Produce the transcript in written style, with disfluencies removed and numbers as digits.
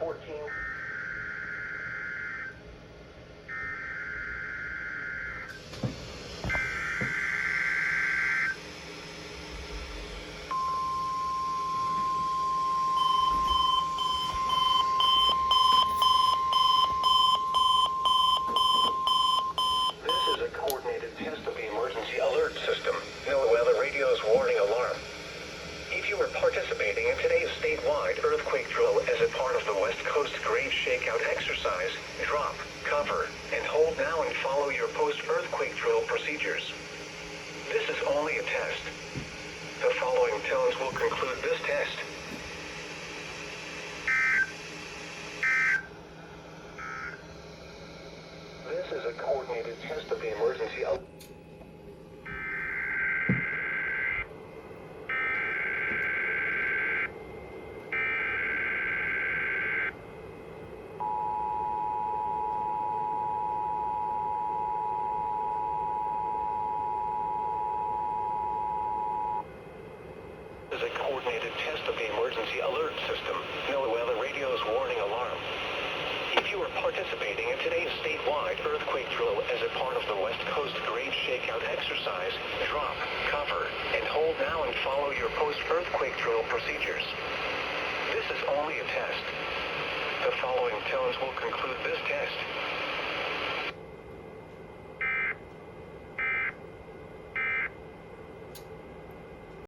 14. This is a coordinated test of the emergency alert system. NOAA weather radio's warning alarm. If you are participating in today's statewide earthquake drill as a part of the West Coast grave shakeout exercise, drop, cover, and hold now and follow your post-earthquake drill procedures. This is only a test. The following tones will conclude this test. This is a coordinated test of the emergency alert. Is a coordinated test of the emergency alert system. NOAA weather radio's warning alarm. If you are participating in today's statewide earthquake drill as a part of the West Coast grave shakeout exercise, drop, cover, and hold now and follow your post-earthquake drill procedures. This is only a test. The following tones will conclude this test.